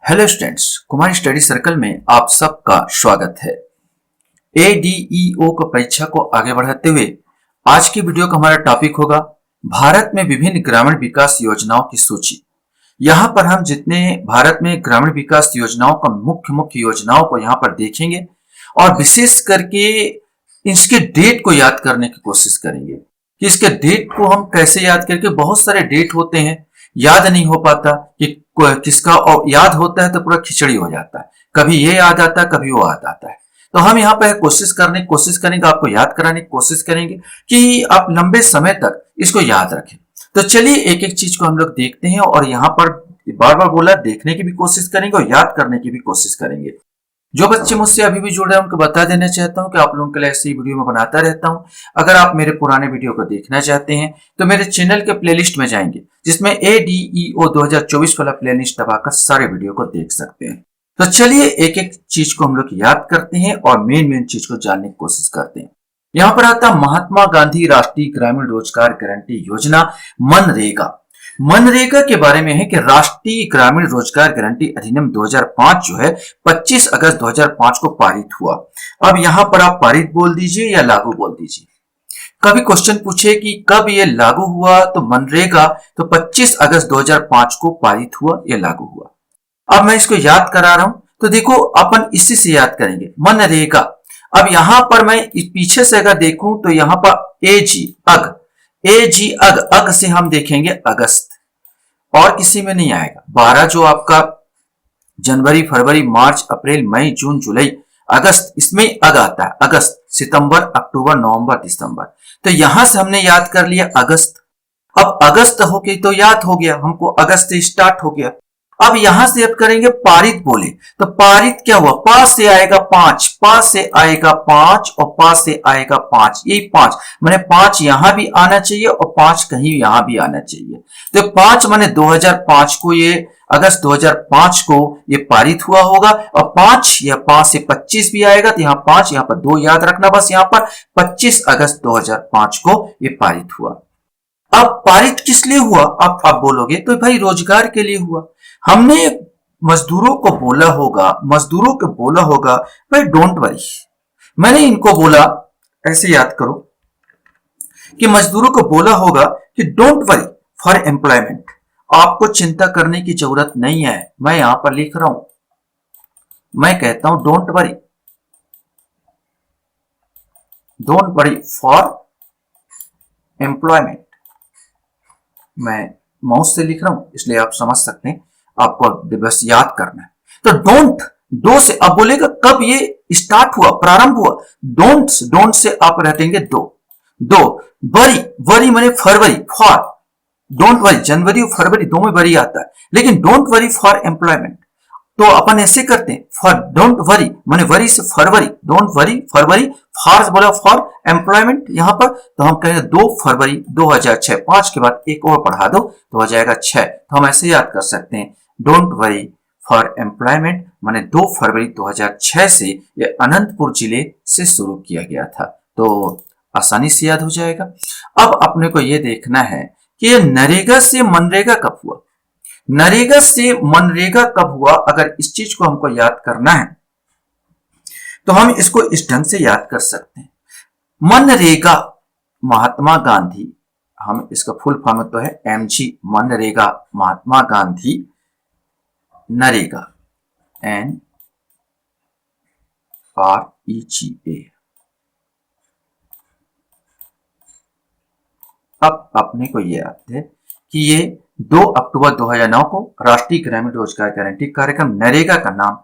Hello students, Kumar study circle में आप सबका स्वागत है। एडीईओ को परीक्षा को आगे बढ़ाते हुए आज की वीडियो का हमारा टॉपिक होगा भारत में विभिन्न ग्रामीण विकास योजनाओं की सूची। यहाँ पर हम जितने भारत में ग्रामीण विकास योजनाओं का मुख्य योजनाओं को यहाँ पर देखेंगे और विशेष करके इसके डेट को याद करने की कोशिश करेंगे कि इसके डेट को हम कैसे याद करके, बहुत सारे डेट होते हैं याद नहीं हो पाता कि किसका, और याद होता है तो पूरा खिचड़ी हो जाता है, कभी ये याद आता है कभी वो याद आता है। तो हम यहाँ पर कोशिश करेंगे, आपको याद कराने की कोशिश करेंगे कि आप लंबे समय तक इसको याद रखें। तो चलिए एक एक चीज को हम लोग देखते हैं और यहाँ पर बार बार बोला देखने की भी कोशिश करेंगे और याद करने की भी कोशिश करेंगे। जो बच्चे मुझसे अभी भी जुड़ रहे हैं उनको बता देना चाहता हूं कि आप लोगों के लिए ऐसी वीडियो में बनाता रहता हूं। अगर आप मेरे पुराने वीडियो को देखना चाहते हैं तो मेरे चैनल के प्लेलिस्ट में जाएंगे, जिसमें एडीईओ 2024 वाला प्लेलिस्ट दबाकर सारे वीडियो को देख सकते हैं। तो चलिए एक एक चीज को हम लोग याद करते हैं और मेन चीज को जानने की कोशिश करते हैं। यहाँ पर आता महात्मा गांधी राष्ट्रीय ग्रामीण रोजगार गारंटी योजना मनरेगा। मनरेगा के बारे में है कि राष्ट्रीय ग्रामीण रोजगार गारंटी अधिनियम 2005 जो है 25 अगस्त 2005 को पारित हुआ। अब यहाँ पर आप पारित बोल दीजिए या लागू बोल दीजिए। कभी क्वेश्चन पूछे कि कब ये लागू हुआ, तो मनरेगा तो 25 अगस्त 2005 को पारित हुआ, ये लागू हुआ। अब मैं इसको याद करा रहा हूं, तो देखो अपन इसी से याद करेंगे मनरेगा। अब यहां पर मैं पीछे से अगर देखूं तो यहां पर अग से हम देखेंगे अगस्त, और किसी में नहीं आएगा। 12 जो आपका जनवरी, फरवरी, मार्च, अप्रैल, मई, जून, जुलाई, अगस्त, इसमें अग आता है। अगस्त, सितंबर, अक्टूबर, नवंबर, दिसंबर। तो यहां से हमने याद कर लिया अगस्त। अब अगस्त हो गई तो याद हो गया हमको, अगस्त से स्टार्ट हो गया। अब यहां से अब करेंगे पारित बोले, तो पारित क्या हुआ, पा से आएगा 5, पा से आएगा 5 और पा से आएगा 5, यही 5 माने 5 यहां भी आना चाहिए और 5 कहीं यहां भी आना चाहिए। तो 5 माने 2005 को, ये अगस्त 2005 को ये पारित हुआ होगा। और 5 या 5 से 25 भी आएगा, तो यहाँ 5 यहाँ पर 2 याद रखना बस। यहाँ पर 25 अगस्त 2005 को ये पारित हुआ। अब पारित किस लिए हुआ, अब आप बोलोगे तो भाई रोजगार के लिए हुआ। हमने मजदूरों को बोला होगा भाई डोंट वरी। मैंने इनको बोला, ऐसे याद करो कि मजदूरों को बोला होगा कि डोंट वरी फॉर एम्प्लॉयमेंट, आपको चिंता करने की जरूरत नहीं है। मैं यहां पर लिख रहा हूं, मैं कहता हूं डोंट वरी फॉर एम्प्लॉयमेंट। मैं माउस से लिख रहा हूं इसलिए आप समझ सकते हैं, आपको बस याद करना है। तो डोंट, दो से अब बोलेगा कब ये स्टार्ट हुआ, प्रारंभ हुआ। डोंट से आप रखेंगे दो। वरी माने फरवरी, फॉर, डोंट वरी, जनवरी और फरवरी दो में वरी आता है, लेकिन डोंट वरी फॉर एम्प्लॉयमेंट तो अपन ऐसे करते हैं, फॉर डोंट वरी माने वरी से फरवरी, डोंट वरी फरवरी, फॉर बोला फॉर एम्प्लॉयमेंट यहां पर, तो हम कहेंगे 2 फरवरी 2006। 5 के बाद एक और बढ़ा दो तो हो जाएगा 6। तो हम ऐसे याद कर सकते हैं, डोंट वरी फॉर एम्प्लॉयमेंट माने 2 फरवरी 2006 से ये अनंतपुर जिले से शुरू किया गया था। तो आसानी से याद हो जाएगा। अब अपने को यह देखना है कि ये नरेगा से मनरेगा कब हुआ। नरेगा से मनरेगा कब हुआ, अगर इस चीज को हमको याद करना है तो हम इसको इस ढंग से याद कर सकते हैं। मनरेगा, महात्मा गांधी, हम इसका फुल फॉर्म तो है MG, मनरेगा, महात्मा गांधी नरेगा, NREGA। अब अपने को ये याद है कि ये 2 अक्टूबर 2009 को राष्ट्रीय ग्रामीण रोजगार गारंटी कार्यक्रम नरेगा का नाम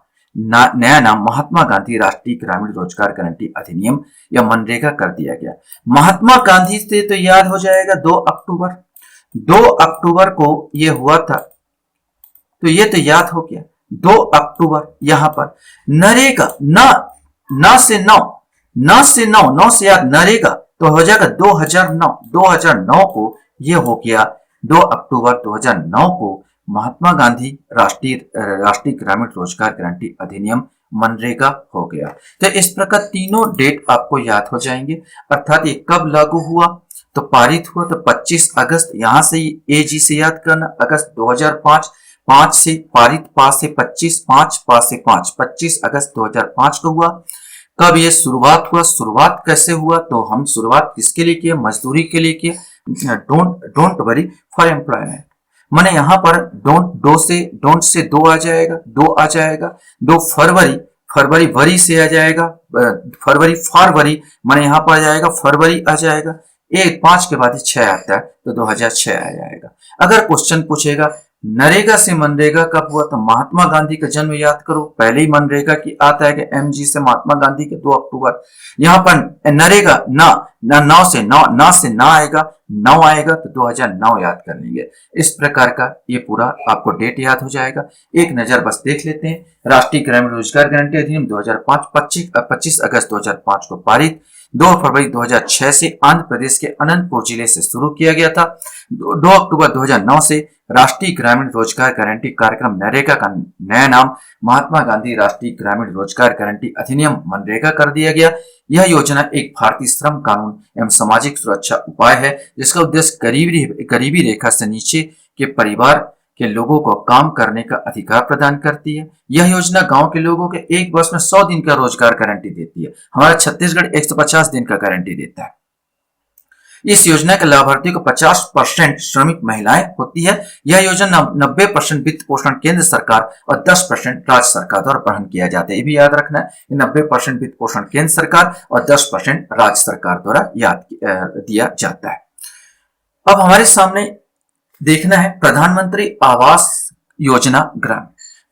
नया नाम महात्मा गांधी राष्ट्रीय ग्रामीण रोजगार गारंटी अधिनियम या मनरेगा कर दिया गया। महात्मा गांधी से तो याद हो जाएगा 2 अक्टूबर को ये हुआ था, तो ये तो याद हो गया 2 अक्टूबर। यहां पर नरेगा, ना से 9 से याद नरेगा तो हो जाएगा 2009 को ये हो गया 2 अक्टूबर 2009 को महात्मा गांधी राष्ट्रीय ग्रामीण रोजगार गारंटी अधिनियम मनरेगा हो गया। तो इस प्रकार तीनों डेट आपको याद हो जाएंगे, अर्थात ये कब लागू हुआ, तो पारित हुआ तो 25 अगस्त, यहां से एजी से याद करना, अगस्त 2005, 5 से पारित, 5 से 25, 5 से 5, 25 अगस्त 2005 को हुआ। कब ये शुरुआत हुआ, शुरुआत कैसे हुआ, तो हम शुरुआत किसके लिए किए, मजदूरी के लिए किए। डोंट वरी फॉर एम्प्लॉयमेंट, माने यहाँ पर डोंट से दो आ जाएगा, 2 फरवरी, फरवरी वरी से आ जाएगा, फरवरी फरवरी माने यहाँ पर आ जाएगा, फरवरी आ जाएगा। 1 5 के बाद 6 आता है तो 2006 आ जाएगा। अगर क्वेश्चन पूछेगा नरेगा से मनरेगा कब हुआ, तो महात्मा गांधी का जन्म याद करो, पहले ही मनरेगा की आता है कि एमजी से महात्मा गांधी के 2 अक्टूबर। यहाँ पर नरेगा ना से ना आएगा, 9 आएगा तो 2009 याद कर लेंगे। इस प्रकार का ये पूरा आपको डेट याद हो जाएगा। एक नजर बस देख लेते हैं। राष्ट्रीय ग्रामीण रोजगार गारंटी अधिनियम 2005 25 अगस्त 2005 को पारित, 2 फरवरी 2006 से आंध्र प्रदेश के अनंतपुर जिले से शुरू किया गया था। 2 अक्टूबर 2009 से राष्ट्रीय ग्रामीण रोजगार गारंटी कार्यक्रम नरेगा का नया नाम महात्मा गांधी राष्ट्रीय ग्रामीण रोजगार गारंटी अधिनियम मनरेगा कर दिया गया। यह योजना एक भारतीय श्रम कानून एवं सामाजिक सुरक्षा उपाय है जिसका उद्देश्य गरीबी रेखा से नीचे के परिवार के लोगों को काम करने का अधिकार प्रदान करती है। यह योजना गांव के लोगों के एक वर्ष में 100 दिन का रोजगार गारंटी देती है। हमारा छत्तीसगढ़ 150 दिन का गारंटी देता है। इस योजना के लाभार्थियों को 50% श्रमिक महिलाएं होती है। यह योजना 90% वित्त पोषण केंद्र सरकार और 10% राज्य सरकार द्वारा वहन किया जाता है। ये भी याद रखना है, 90% वित्त पोषण केंद्र सरकार और 10% राज्य सरकार द्वारा दिया जाता है। अब हमारे सामने देखना है प्रधानमंत्री आवास योजना ग्रामीण।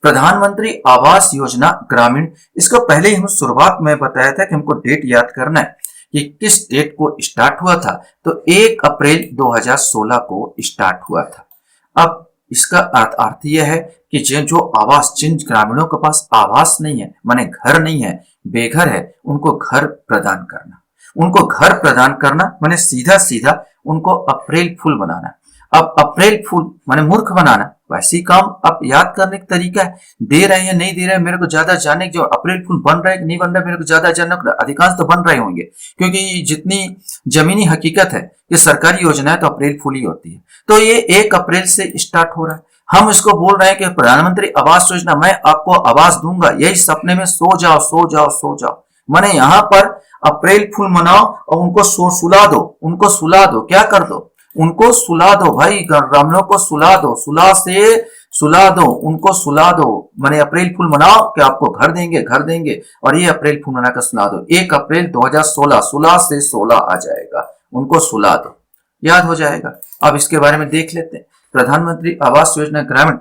प्रधानमंत्री आवास योजना ग्रामीण, इसको पहले ही हम शुरुआत में बताया था कि हमको डेट याद करना है कि किस डेट को स्टार्ट हुआ था, तो 1 अप्रैल 2016 को स्टार्ट हुआ था। अब इसका अर्थ यह है कि जो आवास, जिन ग्रामीणों के पास आवास नहीं है, माने घर नहीं है, बेघर है, उनको घर प्रदान करना माने सीधा उनको अप्रैल फूल बनाना। अब अप्रैल फूल माने मूर्ख बनाना, वैसी काम अब याद करने का तरीका है। दे रहे हैं नहीं दे रहे हैं मेरे को ज्यादा जानने की, जो अप्रैल फूल बन रहा है कि नहीं बन रहा है मेरे को ज्यादा जानने को, अधिकांश तो बन रहे होंगे क्योंकि जितनी जमीनी हकीकत है कि सरकारी योजना है तो अप्रैल फूल ही होती है। तो ये 1 अप्रैल से स्टार्ट हो रहा है। हम इसको बोल रहे हैं कि प्रधानमंत्री आवास योजना, मैं आपको आवास दूंगा, यही सपने में सो जाओ। माने यहाँ पर अप्रैल फूल मनाओ और उनको सुला दो, क्या कर दो, उनको सुला दो भाई, ग्रामीणों को सुला दो, उनको सुला दो। माने अप्रैल फूल मनाओ कि आपको घर देंगे और ये अप्रैल फूल मनाकर सुला दो। 1 अप्रैल 2016, 16 से 16 आ जाएगा, उनको सुला दो, याद हो जाएगा। अब इसके बारे में देख लेते हैं। प्रधानमंत्री आवास योजना ग्रामीण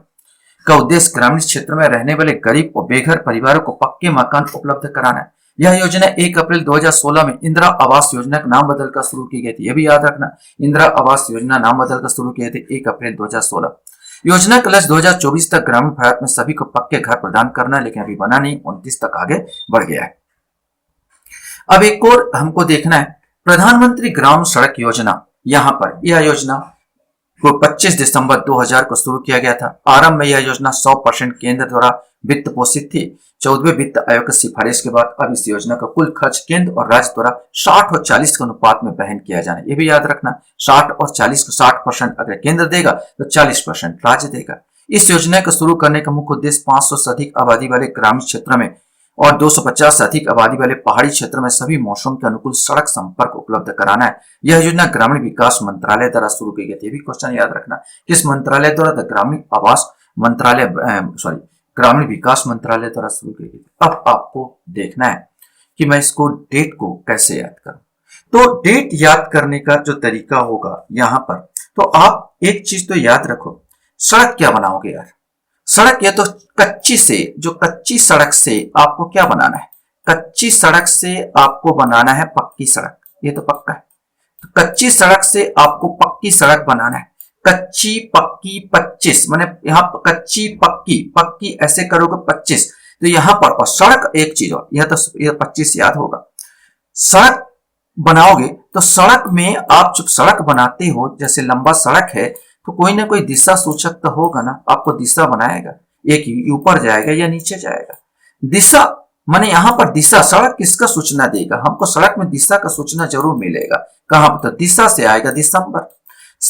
का उद्देश्य ग्रामीण क्षेत्र में रहने वाले गरीब और बेघर परिवारों को पक्के मकान उपलब्ध कराना है। यह योजना 1 अप्रैल 2016 में इंदिरा आवास योजना का नाम बदलकर शुरू की गई थी। यह भी याद रखना, इंदिरा आवास योजना नाम बदलकर शुरू किए थे 1 अप्रैल 2016। योजना का लक्ष्य 2024 तक ग्रामीण भारत में सभी को पक्के घर प्रदान करना, लेकिन अभी बना नहीं, 29 तक आगे बढ़ गया है। अब एक और हमको देखना है प्रधानमंत्री ग्राम सड़क योजना। यहाँ पर यह योजना को 25 दिसंबर 2000 को शुरू किया गया था। आरंभ में यह योजना 100% केंद्र द्वारा वित्त पोषित थी। 14वें वित्त आयोग की सिफारिश के बाद अब इस योजना का कुल खर्च केंद्र और राज्य द्वारा 60 और 40 के अनुपात में वहन किया जाना। ये भी याद रखना, 60 और 40 को 60% अगर केंद्र देगा तो 40% राज्य देगा। इस योजना को शुरू करने का मुख्य उद्देश्य 500 से अधिक आबादी वाले ग्रामीण क्षेत्र में और 250 से अधिक आबादी वाले पहाड़ी क्षेत्र में सभी मौसम के अनुकूल सड़क संपर्क उपलब्ध कराना है। यह योजना ग्रामीण विकास मंत्रालय द्वारा शुरू की गई थी। ये भी क्वेश्चन याद रखना, किस मंत्रालय द्वारा? ग्रामीण आवास मंत्रालय, ग्रामीण विकास मंत्रालय द्वारा शुरू की गई थी। अब आपको देखना है कि मैं इसको डेट को कैसे याद करूं। तो डेट याद करने का जो तरीका होगा यहाँ पर, तो आप एक चीज तो याद रखो, सड़क क्या बनाओगे यार? सड़क या तो कच्ची से, जो कच्ची सड़क से आपको क्या बनाना है? कच्ची सड़क से आपको बनाना है पक्की सड़क, ये तो पक्का है। तो कच्ची सड़क से आपको पक्की सड़क बनाना है। कच्ची पक्की 25, माने यहाँ कच्ची पक्की ऐसे करोगे 25, तो यहाँ पर, और सड़क एक चीज और, यह तो यह 25 याद होगा। सड़क बनाओगे तो सड़क में आप जब सड़क बनाते हो, जैसे लंबा सड़क है तो कोई ना कोई दिशा सूचक तो होगा ना, आपको दिशा बनाएगा, एक ऊपर जाएगा या नीचे जाएगा। दिशा माने यहाँ पर दिशा, सड़क किसका सूचना देगा? हमको सड़क में दिशा का सूचना जरूर मिलेगा। कहां पर? तो दिशा से आएगा दिसंबर।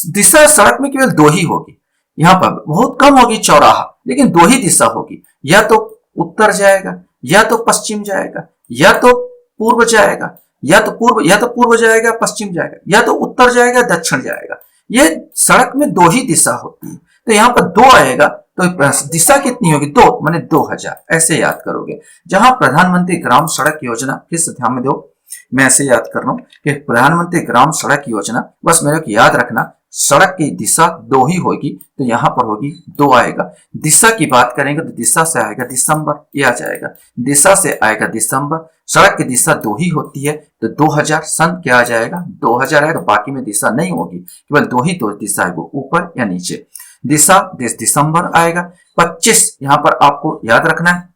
दिशा सड़क में केवल 2 ही होगी, यहाँ पर बहुत कम होगी चौराहा, लेकिन दो ही दिशा होगी, या तो उत्तर जाएगा, या तो पश्चिम जाएगा, या तो पूर्व जाएगा, या तो पूर्व जाएगा, पश्चिम जाएगा, या तो उत्तर जाएगा, दक्षिण जाएगा। ये सड़क में दो ही दिशा होती है, तो यहाँ पर दो आएगा, तो दिशा कितनी होगी? दो, माने 2000, ऐसे याद करोगे। जहां प्रधानमंत्री ग्राम सड़क योजना, फिर से ध्यान में दो, मैं ऐसे याद कर रहा हूं कि प्रधानमंत्री ग्राम सड़क योजना, बस मेरे को याद रखना सड़क की दिशा दो ही होगी, तो यहां पर होगी दो आएगा। दिशा की बात करेंगे तो दिशा से आएगा दिसंबर, ये आ जाएगा, दिशा से आएगा दिसंबर। सड़क की दिशा दो ही होती है, तो 2000 सन क्या आ जाएगा? 2000 आएगा, बाकी में दिशा नहीं होगी, केवल दो ही दो दिशा है, वो ऊपर या नीचे। दिशा दिसंबर आएगा। 25 यहां पर आपको याद रखना है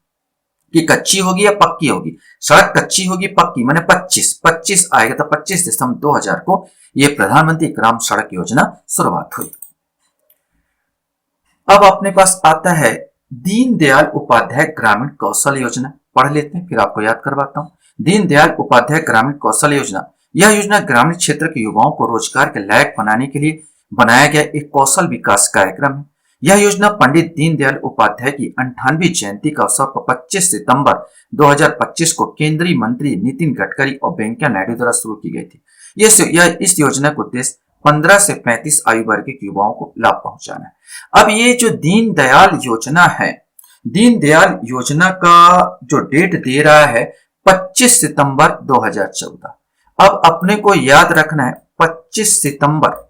कि कच्ची होगी या पक्की होगी। सड़क कच्ची होगी, पक्की, माने 25 आएगा, तो 25 दिसंबर 2000 को ये प्रधानमंत्री ग्राम सड़क योजना शुरुआत हुई। अब अपने पास आता है दीनदयाल उपाध्याय ग्रामीण कौशल योजना, पढ़ लेते हैं फिर आपको याद करवाता हूं। दीनदयाल उपाध्याय ग्रामीण कौशल योजना, यह योजना ग्रामीण क्षेत्र के युवाओं को रोजगार के लायक बनाने के लिए बनाया गया एक कौशल विकास कार्यक्रम है। यह योजना पंडित दीनदयाल उपाध्याय की 98वीं जयंती का अवसर पर 25 सितंबर 2025 को केंद्रीय मंत्री नितिन गडकरी और वेंकैया नायडू द्वारा शुरू की गई थी। इस योजना का उद्देश्य 15 से 35 आयु वर्ग के युवाओं को लाभ पहुंचाना है। अब ये जो दीनदयाल योजना है, दीनदयाल योजना का जो डेट दे रहा है 25 सितंबर 2014। अब अपने को याद रखना है 25 सितंबर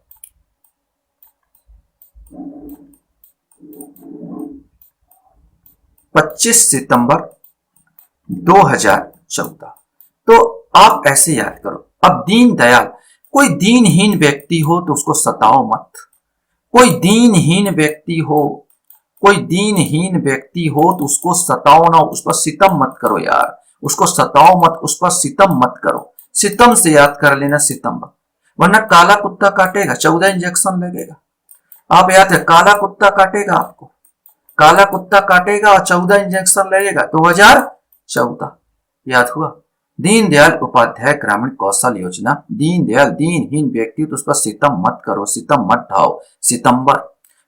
2014। तो आप ऐसे याद करो। अब दीनदयाल, कोई दीनहीन व्यक्ति हो तो उसको सताओ मत, कोई दीनहीन व्यक्ति हो, कोई दीनहीन व्यक्ति हो तो उसको सताओ ना, उस पर सितम मत करो यार, उसको सताओ मत, उस पर सितम मत करो। सितम से याद कर लेना सितंबर, वरना काला कुत्ता काटेगा 14 इंजेक्शन लगेगा। आप याद है, काला कुत्ता काटेगा आपको, काला कुत्ता काटेगा और 14 इंजेक्शन लगेगा, 2014 याद हुआ। दीनदयाल उपाध्याय ग्रामीण कौशल योजना, दीनदयाल, दीनहीन व्यक्ति तो उस पर सितम मत करो, सितम मत ढाओ। सितंबर,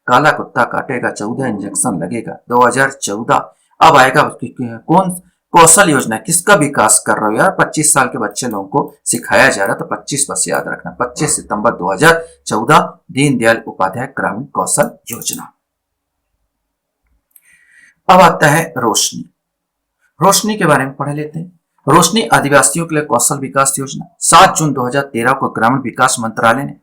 काला कुत्ता काटेगा, 14 इंजेक्शन लगेगा, 2014। अब आएगा कौन कौशल योजना, किसका विकास कर रहे हो यार? 25 साल के बच्चे लोगों को सिखाया जा रहा, तो 25 बस याद रखना, 25 सितंबर 2014 दीनदयाल उपाध्याय ग्रामीण कौशल योजना। अब आता है रोशनी, रोशनी के बारे में पढ़ लेते हैं। रोशनी आदिवासियों के लिए कौशल विकास योजना, 7 जून 2013 को ग्रामीण विकास मंत्रालय ने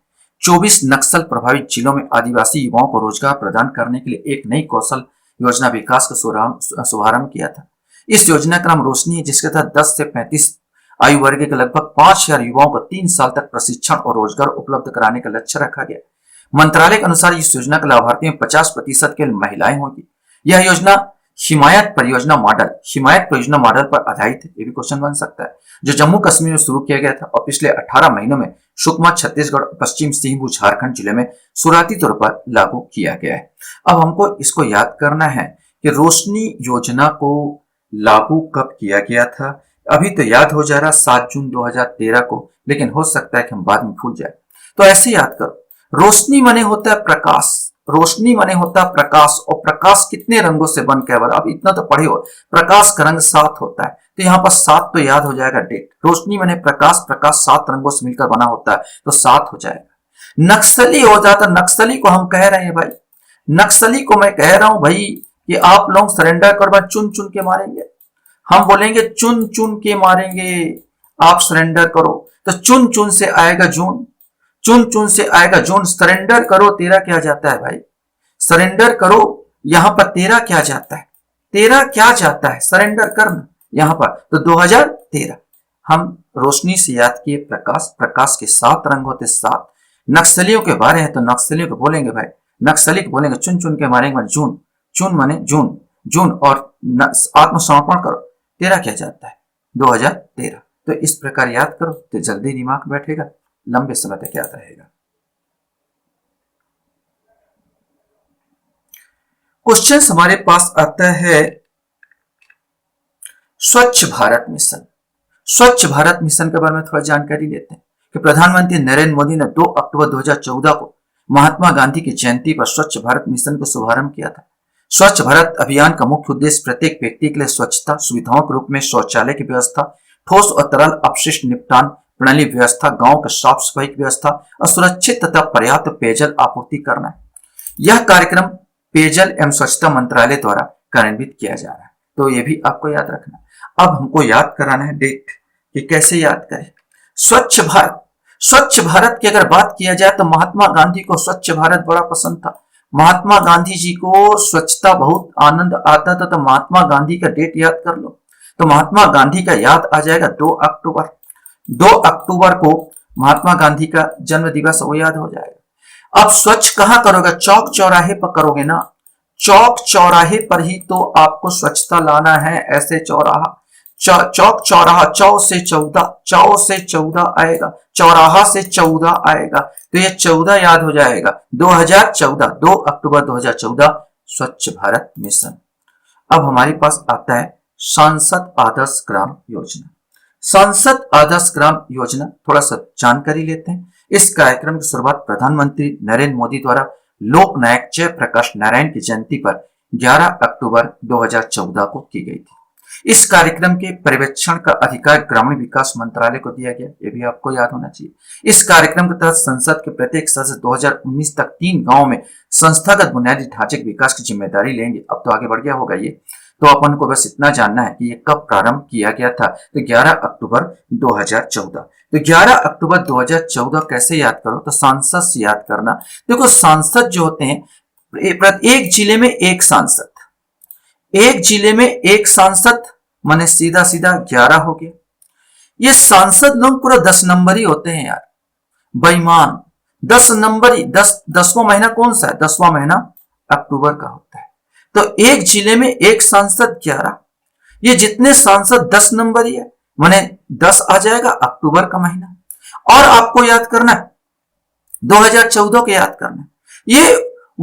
24 नक्सल प्रभावित जिलों में आदिवासी युवाओं को रोजगार प्रदान करने के लिए एक नई कौशल योजना विकास का शुभारंभ किया था। इस योजना का नाम रोशनी है, जिसके तहत 10 से 35 आयु वर्ग के लगभग 5000 युवाओं को 3 साल तक प्रशिक्षण और रोजगार उपलब्ध कराने का लक्ष्य रखा गया। मंत्रालय के अनुसार इस योजना के लाभार्थियों में 50% केवल महिलाएं होंगी। यह योजना हिमायत परियोजना मॉडल पर आधारित है, ये भी क्वेश्चन बन सकता है, जो जम्मू कश्मीर में शुरू किया गया था और पिछले 18 महीनों में सुकमा छत्तीसगढ़, पश्चिम सिंहभूम झारखंड जिले में शुरुआती तौर पर लागू किया गया है। अब हमको इसको याद करना है कि रोशनी योजना को लागू कब किया गया था। अभी तो याद हो जा रहा 7 जून 2013 को, लेकिन हो सकता है कि हम बाद में भूल जाए, तो ऐसे याद करो। रोशनी माने होता है प्रकाश, रोशनी माने होता है प्रकाश, और प्रकाश कितने रंगों से बन के अब इतना तो पढ़े हो, प्रकाश का रंग 7 होता है, तो यहाँ पर 7 तो याद हो जाएगा डेट। रोशनी माने प्रकाश, प्रकाश 7 रंगों से मिलकर बना होता है, तो 7 हो जाएगा। नक्सली हो जाता, नक्सली को हम कह रहे हैं भाई, नक्सली को मैं कह रहा हूं भाई कि आप लोग सरेंडर कर, चुन चुन के मारेंगे, हम बोलेंगे चुन चुन के मारेंगे, आप सरेंडर करो, तो चुन चुन से आएगा जून, चुन चुन से आएगा जून। सरेंडर करो, तेरा क्या जाता है भाई, सरेंडर करो, यहां पर तेरा क्या जाता है, तेरा क्या जाता है, सरेंडर करना यहां पर, तो 2013। हम रोशनी से याद किए प्रकाश, प्रकाश के 7 रंग होते 7। नक्सलियों के बारे हैं तो नक्सलियों को बोलेंगे भाई, नक्सली को बोलेंगे चुन चुन के मारेंगे, जून, चुन माने जून, जून, और आत्मसमर्पण करो, तेरा क्या जाता है, 2013। तो इस प्रकार याद करो तो जल्दी दिमाग बैठेगा, लंबे समय तक याद रहेगा। क्वेश्चन हमारे पास आता है स्वच्छ भारत मिशन। स्वच्छ भारत मिशन के बारे में थोड़ा जानकारी लेते हैं कि प्रधानमंत्री नरेंद्र मोदी ने 2 अक्टूबर 2014 को महात्मा गांधी की जयंती पर स्वच्छ भारत मिशन का शुभारंभ किया था। स्वच्छ भारत अभियान का मुख्य उद्देश्य प्रत्येक व्यक्ति के लिए स्वच्छता सुविधाओं के रूप में शौचालय की व्यवस्था, ठोस और तरल अपशिष्ट निपटान प्रणाली व्यवस्था, गांव के साफ सफाई की व्यवस्था और सुरक्षित तथा पर्याप्त पेयजल आपूर्ति करना है। यह कार्यक्रम पेयजल एवं स्वच्छता मंत्रालय द्वारा कार्यान्वित किया जा रहा है, तो ये भी आपको याद रखना। अब हमको याद कराना है डेट कि कैसे याद करें। स्वच्छ भारत की अगर बात किया जाए तो महात्मा गांधी को स्वच्छ भारत बड़ा पसंद था। महात्मा गांधी जी को स्वच्छता बहुत आनंद आता था, तो महात्मा गांधी का डेट याद कर लो। तो महात्मा गांधी का याद आ जाएगा 2 अक्टूबर। 2 अक्टूबर को महात्मा गांधी का जन्म दिवस वो याद हो जाएगा। अब स्वच्छ कहां करोगे? चौक चौराहे पर करोगे ना। चौक चौराहे पर ही तो आपको स्वच्छता लाना है। ऐसे चौराहा, चौक चौराहा, चौ से 14 आएगा, चौराहा से 14 आएगा, तो ये 14 याद हो जाएगा। 2014, 2 अक्टूबर 2014 स्वच्छ भारत मिशन। अब हमारे पास आता है सांसद आदर्श ग्राम योजना। सांसद आदर्श ग्राम योजना, थोड़ा सा जानकारी लेते हैं। इस कार्यक्रम की शुरुआत प्रधानमंत्री नरेंद्र मोदी द्वारा लोकनायक जयप्रकाश नारायण की जयंती पर 11 अक्टूबर 2014 को की गई थी। इस कार्यक्रम के पर्यवेक्षण का अधिकार ग्रामीण विकास मंत्रालय को दिया गया, ये भी आपको याद होना चाहिए। इस कार्यक्रम के तहत संसद के प्रत्येक सदस्य 2019 तक 3 गांवों में संस्थागत बुनियादी ढांचे के विकास की जिम्मेदारी लेंगे। अब तो आगे बढ़ गया होगा ये, तो अपन को बस इतना जानना है कि ये कब प्रारंभ किया गया था। तो 11 अक्टूबर 2014। तो 11 अक्टूबर 2014 कैसे याद करो? तो सांसद से याद करना। देखो सांसद जो होते हैं, एक जिले में एक सांसद, एक जिले में एक सांसद, माने सीधा सीधा 11 हो गया। ये सांसद लोग पूरा 10 नंबर ही होते हैं यार, बेईमान। 10 नंबर ही, 10वां महीना कौन सा है? 10वां महीना अक्टूबर का होता है। तो एक जिले में एक सांसद 11, ये जितने सांसद 10 नंबर ही है, माने 10 आ जाएगा अक्टूबर का महीना। और आपको याद करना है 2014 के याद करना है। ये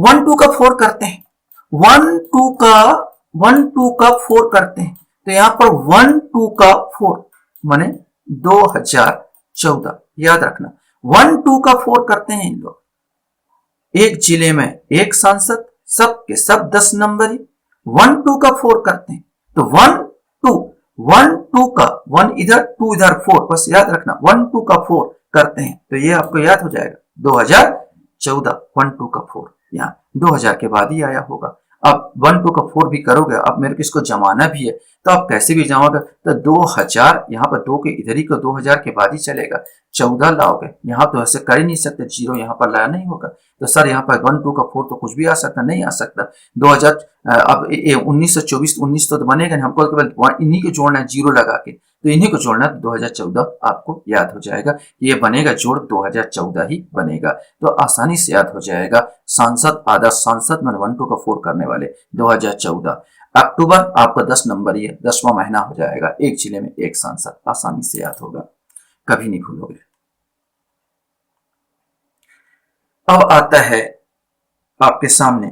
1 2 का 4 करते हैं, 1 2 का 4 करते हैं, तो यहां पर 1 2 का 4 माने 2014 याद रखना। 1 2 का 4 करते हैं इन लोग। एक जिले में एक सांसद, सब के सब 10 नंबर ही। 1 2 का 4 करते हैं, तो 1 2 का 1 इधर 2 इधर 4, बस याद रखना 1 2 का 4 करते हैं, तो ये आपको याद हो जाएगा 2014। 1 2 का 4 यहाँ 2000 के बाद ही आया होगा। अब 1 2 का 4 भी करोगे, अब मेरे को इसको जमाना भी है, तो आप कैसे भी जाओगे तो 2000 यहाँ पर 2 के इधर ही को 2000 के बाद ही चलेगा। 14 लाओगे, यहाँ तो ऐसे कर ही नहीं सकते, 0 यहाँ पर लाया नहीं होगा। तो सर यहाँ पर 1 2 का 4 तो कुछ भी आ सकता, नहीं आ सकता। 2000 अब 19 से 24 19 तो बनेगा नहीं, हमको केवल इन्हीं को जोड़ना है 0 लगा के, तो इन्हीं को जोड़ना है। 2014 आपको याद हो जाएगा, ये बनेगा जोड़ 2014 ही बनेगा, तो आसानी से याद हो जाएगा। सांसद आदर्श सांसद में 1 2 का 4 करने वाले 2014। अक्टूबर आपका 10 नंबर ही है, 10वां महीना हो जाएगा। एक जिले में एक सांसद, आसानी से याद होगा, कभी नहीं भूलोगे। अब आता है आपके सामने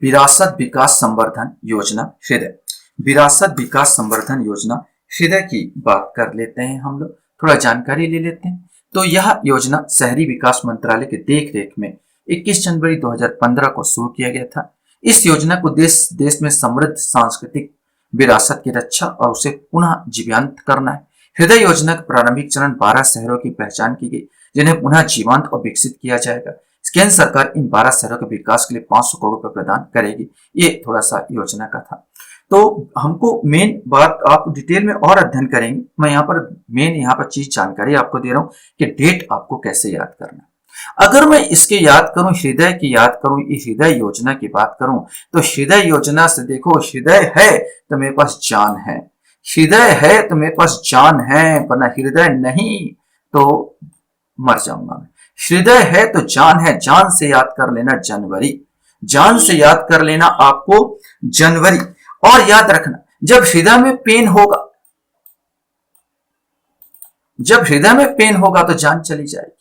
विरासत विकास संवर्धन योजना हृदय। विरासत विकास संवर्धन योजना हृदय की बात कर लेते हैं हम लोग, थोड़ा जानकारी ले लेते हैं। तो यह योजना शहरी विकास मंत्रालय के देख रेख में 21 जनवरी 2015 को शुरू किया गया था। इस योजना को देश में समृद्ध सांस्कृतिक विरासत की रक्षा और उसे पुनः जीवंत करना है। हृदय योजना का प्रारंभिक चरण 12 शहरों की पहचान की गई, जिन्हें पुनः जीवंत और विकसित किया जाएगा। केंद्र सरकार इन 12 शहरों के विकास के लिए 500 करोड़ रुपए प्रदान करेगी। ये थोड़ा सा योजना का था। तो हमको मेन बात आप डिटेल में और अध्ययन करेंगे, मैं यहाँ पर मेन यहाँ पर चीज जानकारी आपको दे रहा हूँ कि डेट आपको कैसे याद करना। अगर मैं इसके याद करूं, हृदय की याद करूं, इस हृदय योजना की बात करूं, तो हृदय योजना से देखो, हृदय है तो मेरे पास जान है, हृदय है तो मेरे पास जान है, वरना हृदय नहीं तो मर जाऊंगा मैं। हृदय है तो जान है, जान से याद कर लेना जनवरी, जान से याद कर लेना आपको जनवरी। और याद रखना, जब हृदय में पेन होगा, जब हृदय में पेन होगा तो जान चली जाएगी,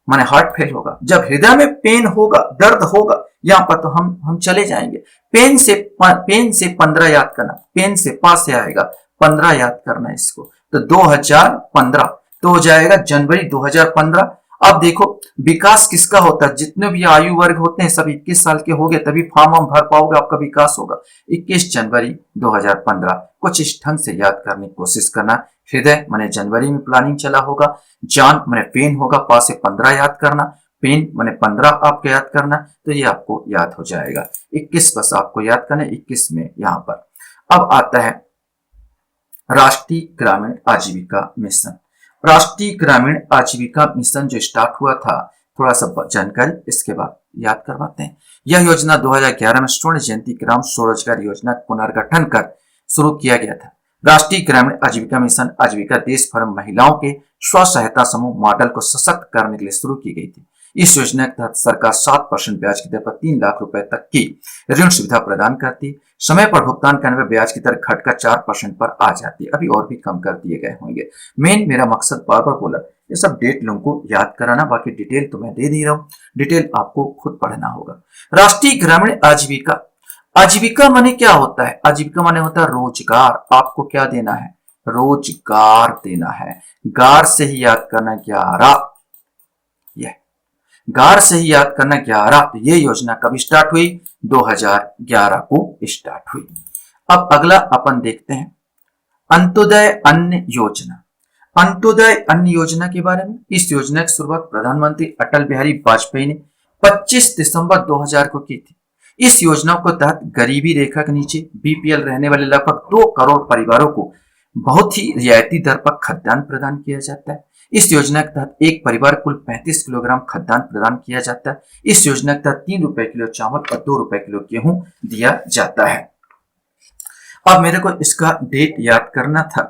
माने हार्ट फेल होगा। जब हृदय में पेन होगा, दर्द होगा यहां पर, तो हम चले जाएंगे। पेन से 15 याद करना, पेन से पास से आएगा 15 याद करना इसको, तो 2015 तो हो जाएगा जनवरी 2015। अब देखो विकास किसका होता है, जितने भी आयु वर्ग होते हैं सब 21 साल के हो गए तभी फॉर्म हम भर पाओगे, आपका विकास होगा। 21 जनवरी 2015, कुछ इस ढंग से याद करने की कोशिश करना। हृदय माने जनवरी में प्लानिंग चला होगा, जान माने पेन होगा, पास से 15 याद करना, पेन माने 15 आपको याद करना, तो ये आपको याद हो जाएगा। 21 बस आपको याद करना, 21 में यहाँ पर। अब आता है राष्ट्रीय ग्रामीण आजीविका मिशन। राष्ट्रीय ग्रामीण आजीविका मिशन जो स्टार्ट हुआ था, थोड़ा सा जानकारी इसके बाद याद करवाते हैं। यह योजना 2011 में स्वर्ण जयंती ग्राम स्वरोजगार योजना पुनर्गठन कर शुरू किया गया था। राष्ट्रीय ग्रामीण आजीविका मिशन आजीविका देश भर में महिलाओं के स्व सहायता समूह मॉडल को सशक्त करने के लिए शुरू की गई थी। इस योजना के तहत सरकार 7% ब्याज की दर पर 3 लाख रुपए तक की ऋण सुविधा प्रदान करती। समय पर भुगतान करने पर ब्याज की दर घटकर 4% पर आ जाती है। अभी और भी कम कर दिए गए होंगे। मेन मेरा मकसद बार बार बोला, ये सब डेट लोगों को याद कराना, बाकी डिटेल तो मैं दे नहीं रहा हूं, डिटेल आपको खुद पढ़ना होगा। राष्ट्रीय ग्रामीण आजीविका, आजीविका माने क्या होता है, आजीविका माने होता है रोजगार। आपको क्या देना है, रोजगार देना है। गार से ही याद करना 11, यह गार से ही याद करना 11। तो ये योजना कब स्टार्ट हुई, 2011 को स्टार्ट हुई। अब अगला अपन देखते हैं अंत्योदय अन्न योजना। अंत्योदय अन्न योजना के बारे में, इस योजना की शुरुआत प्रधानमंत्री अटल बिहारी वाजपेयी ने 25 दिसंबर 2000 को की थी। इस योजना के तहत गरीबी रेखा के नीचे बीपीएल रहने वाले लगभग 2 करोड़ परिवारों को बहुत ही रियायती दर पर खाद्यान्न प्रदान किया जाता है। इस योजना के तहत एक परिवार कुल 35 किलोग्राम खाद्यान्न प्रदान किया जाता है। इस योजना के तहत 3 रुपए किलो चावल और 2 रुपए किलो गेहूं दिया जाता है। अब मेरे को इसका डेट याद करना था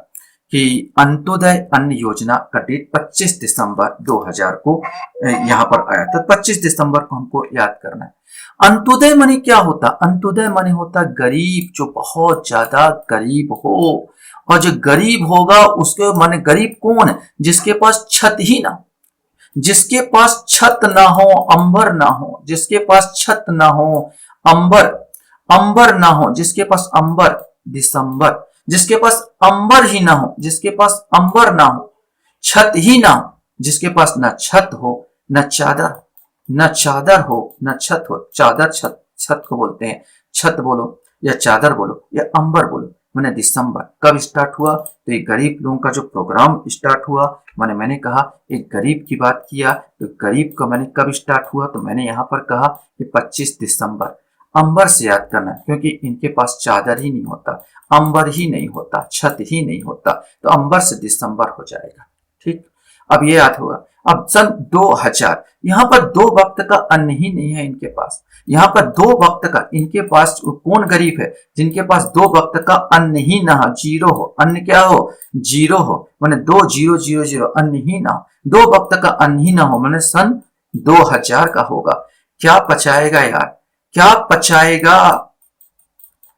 कि अंत्योदय अन्न योजना का डेट 25 दिसंबर 2000 को यहाँ पर आया था। 25 दिसंबर को हमको याद करना है। अंत्योदय माने क्या होता, अंत्योदय माने होता गरीब, जो बहुत ज्यादा गरीब हो। और जो गरीब होगा उसके माने गरीब कौन है, जिसके पास छत ही ना, जिसके पास छत ना हो, अंबर ना हो, जिसके पास छत ना हो, अंबर ना हो, जिसके पास अंबर, दिसंबर, जिसके पास अंबर ही ना हो, जिसके पास अंबर ना हो, छत ही ना हो, जिसके पास न छत हो न चादर, न चादर हो न छत हो। चादर छत, छत को बोलते हैं, छत बोलो या चादर बोलो या अंबर बोलो। मैंने दिसंबर कब स्टार्ट हुआ, तो एक गरीब लोगों का जो प्रोग्राम स्टार्ट हुआ, मैंने कहा एक गरीब की बात किया, तो गरीब का मैंने कब स्टार्ट हुआ, तो मैंने यहाँ पर कहा कि 25 दिसंबर। अंबर से याद करना, क्योंकि इनके पास चादर ही नहीं होता, अंबर ही नहीं होता, छत ही नहीं होता, तो अंबर से दिसंबर हो जाएगा। ठीक, अब ये याद होगा। अब सन 2000, यहाँ पर 2 वक्त का अन्न ही नहीं है इनके पास। यहाँ पर 2 वक्त का, इनके पास कौन गरीब है जिनके पास 2 वक्त का अन्न ही ना हो, जीरो हो, अन्न क्या हो, जीरो हो, मैंने 2000 अन्न ही ना हो, 2 वक्त का अन्न ही ना हो, मैंने सन 2000 का होगा। क्या पचाएगा यार, क्या पचाएगा,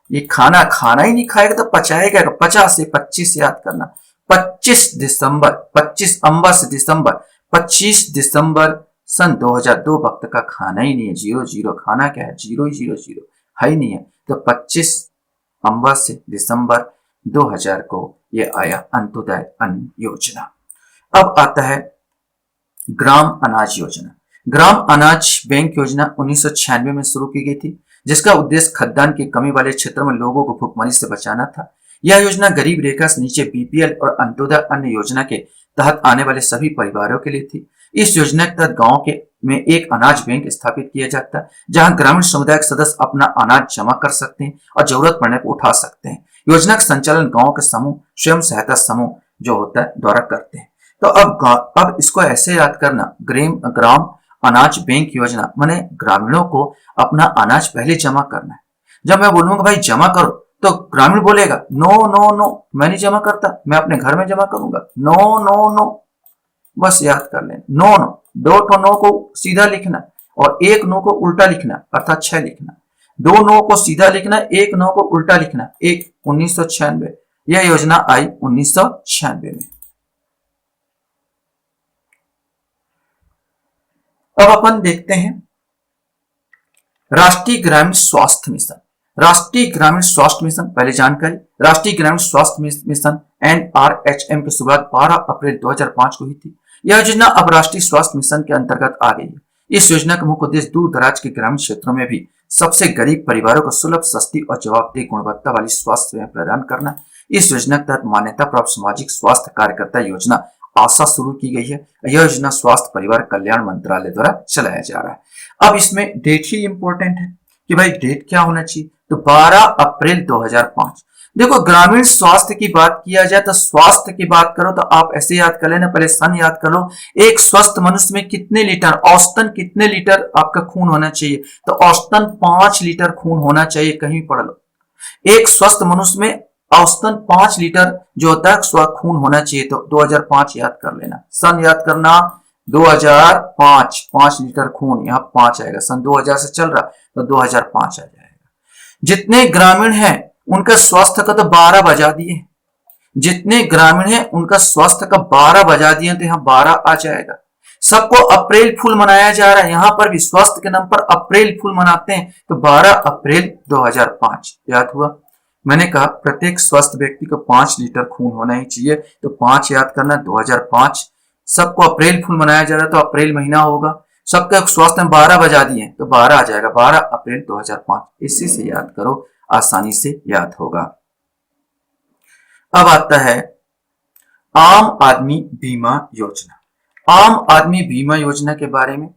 ये खाना खाना ही नहीं खाएगा तो पचाएगा। 50 से 25 याद करना, 25 दिसंबर, 25 अंबर से दिसंबर, 25 दिसंबर सन 2000। 2 वक्त का खाना ही नहीं है, 00, खाना क्या है, 0 है ही नहीं है। तो 25 अंबर से दिसंबर 2000 को ये आया अंत्योदय अन्न योजना। अब आता है ग्राम अनाज योजना। ग्राम अनाज बैंक योजना 1996 में शुरू की गई थी, जिसका उद्देश्य खाद्यान्न की कमी वाले क्षेत्रों में लोगों को भूखमरी से बचाना था। यह योजना गरीब रेखा से नीचे बीपीएल और अंत्योदय अन्न योजना के तहत आने वाले सभी परिवारों के लिए थी। इस योजना के तहत गांव के में एक अनाज बैंक स्थापित किया जाता है, जहां ग्रामीण समुदाय के सदस्य अपना अनाज जमा कर सकते हैं और जरूरत पड़ने पर उठा सकते हैं। योजना का संचालन गांव के समूह, स्वयं सहायता समूह जो होता है द्वारा करते हैं। तो अब इसको ऐसे याद करना, ग्राम अनाज बैंक योजना माने ग्रामीणों को अपना अनाज पहले जमा करना है। जब मैं बोलूंगा भाई जमा करो, तो ग्रामीण बोलेगा नो नो नो, मैं नहीं जमा करता, मैं अपने घर में जमा करूंगा। नो नो नो, बस याद कर लें, नो नो, 2 नो को सीधा लिखना और 1 नो को उल्टा लिखना, अर्थात 6 लिखना। 2 नो को सीधा लिखना, 1 नो को उल्टा लिखना। 1996, यह योजना आई 1996 में। अब अपन देखते हैं राष्ट्रीय ग्रामीण स्वास्थ्य मिशन। राष्ट्रीय ग्रामीण स्वास्थ्य मिशन, पहले जानकारी, राष्ट्रीय ग्रामीण स्वास्थ्य मिशन NRHM की शुरुआत 12 अप्रैल 2005 को हुई थी। यह योजना अब राष्ट्रीय स्वास्थ्य मिशन के अंतर्गत आ गई है। इस योजना का मुख्य उद्देश्य दूर दराज के ग्रामीण क्षेत्रों में भी सबसे गरीब परिवारों को सुलभ, सस्ती और जवाबदेह गुणवत्ता वाली स्वास्थ्य सेवाएं प्रदान करना। इस योजना के तहत मान्यता प्राप्त सामाजिक स्वास्थ्य कार्यकर्ता योजना आशा शुरू की गई है। यह योजना स्वास्थ्य परिवार कल्याण मंत्रालय द्वारा चलाया जा रहा है। अब इसमें डेट ही इंपॉर्टेंट है कि भाई डेट क्या होना चाहिए, तो 12 अप्रैल 2005। देखो, ग्रामीण स्वास्थ्य की बात किया जाए तो स्वास्थ्य की बात करो तो आप ऐसे याद कर लेना, पहले सन याद कर लो। एक स्वस्थ मनुष्य में कितने लीटर, औसतन कितने लीटर आपका खून होना चाहिए, तो औसतन 5 लीटर खून होना चाहिए, कहीं पढ़ लो। एक स्वस्थ मनुष्य में औसतन 5 लीटर जो होता है खून होना चाहिए, तो 2005 याद कर लेना। सन याद करना 2005, 5 लीटर खून, यहाँ 5 आएगा। सन 2000 से चल रहा तो 2005 आ जाएगा। जितने ग्रामीण हैं उनका स्वास्थ्य का तो 12 बजा दिए, जितने ग्रामीण हैं उनका स्वास्थ्य का 12 बजा दिए, तो यहाँ 12 आ जाएगा। सबको अप्रैल फूल मनाया जा रहा है, यहां पर भी स्वास्थ्य के नाम पर अप्रैल फूल मनाते हैं, तो 12 अप्रैल 2005 याद हुआ। मैंने कहा प्रत्येक स्वस्थ व्यक्ति को 5 लीटर खून होना ही चाहिए, तो 5 याद करना, 2005। सबको अप्रैल फूल मनाया जा रहा है तो अप्रैल महीना होगा। सबके स्वास्थ्य में 12 बजा दिए तो 12 आ जाएगा, 12 अप्रैल 2005। इसी से याद करो, आसानी से याद होगा। अब आता है आम आदमी बीमा योजना। आम आदमी बीमा योजना के बारे में,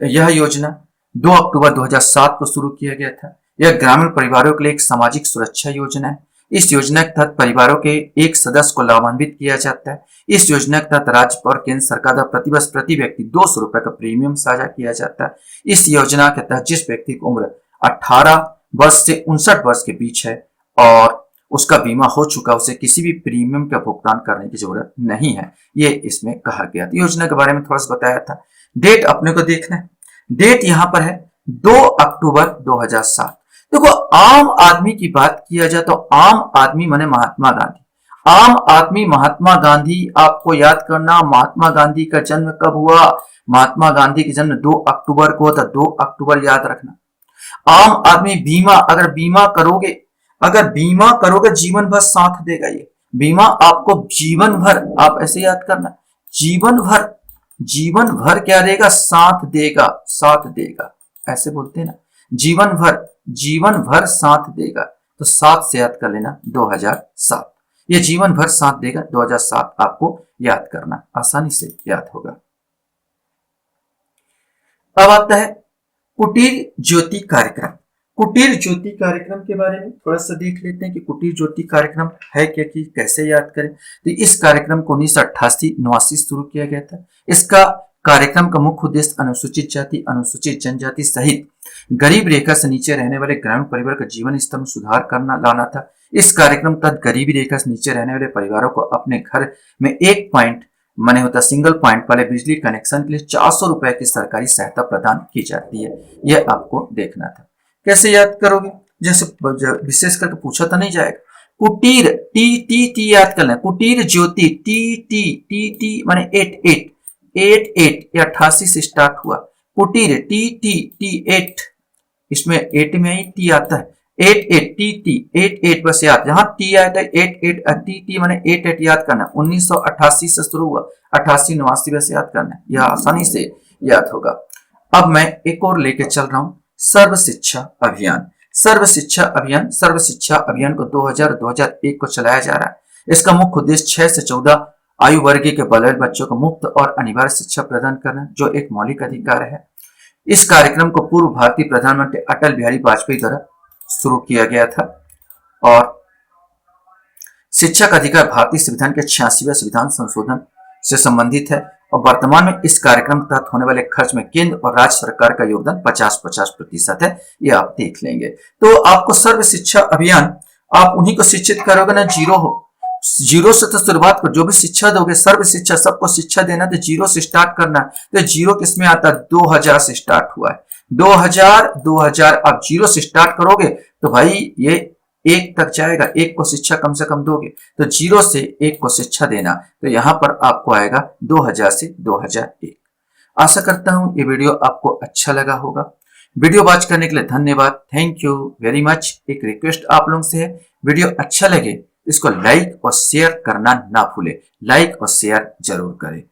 यह योजना 2 अक्टूबर 2007 को शुरू किया गया था। यह ग्रामीण परिवारों के लिए एक सामाजिक सुरक्षा योजना है। इस योजना के तहत परिवारों के एक सदस्य को लाभान्वित किया जाता है। इस योजना के तहत राज्य और केंद्र सरकार द्वारा प्रतिवर्ष प्रति व्यक्ति 200 रुपए का प्रीमियम साझा किया जाता है। इस योजना के तहत जिस व्यक्ति की उम्र 18 वर्ष से 59 वर्ष के बीच है और उसका बीमा हो चुका, उसे किसी भी प्रीमियम का भुगतान करने की जरूरत नहीं है, ये इसमें कहा गया था। योजना के बारे में थोड़ा सा बताया था। डेट अपने को देखना है, डेट यहां पर है 2 अक्टूबर 2007। देखो, आम आदमी की बात किया जाए तो आम आदमी माने महात्मा गांधी। आम आदमी महात्मा गांधी आपको याद करना। महात्मा गांधी का जन्म कब हुआ? महात्मा गांधी का जन्म 2 अक्टूबर को था, 2 अक्टूबर याद रखना। आम आदमी बीमा, अगर बीमा करोगे जीवन भर साथ देगा। ये बीमा आपको जीवन भर, आप ऐसे याद करना, जीवन भर क्या देगा? साथ देगा, ऐसे बोलते हैं ना, जीवन भर साथ देगा, तो 7 से याद कर लेना 2007। ये जीवन भर साथ देगा 2007 आपको याद करना, आसानी से याद होगा। अब आता है कुटीर ज्योति कार्यक्रम। कुटीर ज्योति कार्यक्रम के बारे में थोड़ा सा देख लेते हैं कि कुटीर ज्योति कार्यक्रम है क्या, कि कैसे याद करें। तो इस कार्यक्रम को 1988-89 शुरू किया गया था। इसका कार्यक्रम का मुख्य उद्देश्य अनुसूचित जाति, अनुसूचित जनजाति सहित गरीब रेखा से नीचे रहने वाले ग्रामीण परिवार का जीवन स्तर में सुधार लाना था। इस कार्यक्रम तहत गरीबी रेखा से नीचे रहने वाले परिवारों को अपने घर में 1 पॉइंट माने होता सिंगल पॉइंट वाले बिजली कनेक्शन के लिए 400 रुपए की सरकारी सहायता प्रदान की जाती है। यह आपको देखना था। कैसे याद करोगे? जैसे विशेष करके पूछा तो नहीं जाएगा। कुटीर टी याद करना, कुटीर ज्योति टी माने 88 या 88 से स्टार्ट हुआ। कुटीर टी 8, इसमें 8 में ही टी आता है, 88 बस याद, जहां टी आता है 88 टी माने 88 याद करना। 1988 से शुरू हुआ, 88-89 बस याद करना, यह आसानी से याद होगा। अब मैं एक और लेके चल रहा हूं, सर्व शिक्षा अभियान। सर्व शिक्षा अभियान को 2000-2001 को चलाया जा रहा है। इसका मुख्य उद्देश्य 6 से 14 आयु वर्ग के बालक बच्चों को मुफ्त और अनिवार्य शिक्षा प्रदान करना, जो एक मौलिक अधिकार है। इस कार्यक्रम को पूर्व भारतीय प्रधानमंत्री अटल बिहारी वाजपेयी द्वारा शुरू किया गया था और शिक्षा का अधिकार भारतीय संविधान के 86वें संविधान संशोधन से संबंधित है और वर्तमान में इस कार्यक्रम के तहत होने वाले खर्च में केंद्र और राज्य सरकार का योगदान 50-50% है। ये आप देख लेंगे। तो आपको सर्व शिक्षा अभियान, आप उन्हीं को शिक्षित करोगे ना, जीरो से तो शुरुआत कर, जो भी शिक्षा दोगे, सर्व शिक्षा, सबको शिक्षा देना, तो जीरो से स्टार्ट करना। तो जीरो किसमें आता है? 2000 से स्टार्ट हुआ है। 2000 आप जीरो से स्टार्ट करोगे तो भाई ये 1 तक जाएगा। 1 को शिक्षा कम से कम दोगे, तो 0 से 1 को शिक्षा देना, तो यहां पर आपको आएगा 2000 से 2001। आशा करता हूं ये वीडियो आपको अच्छा लगा होगा। वीडियो वॉच करने के लिए धन्यवाद, थैंक यू वेरी मच। एक रिक्वेस्ट आप लोगों से है, वीडियो अच्छा लगे इसको लाइक और शेयर करना ना भूले, लाइक और शेयर जरूर करें।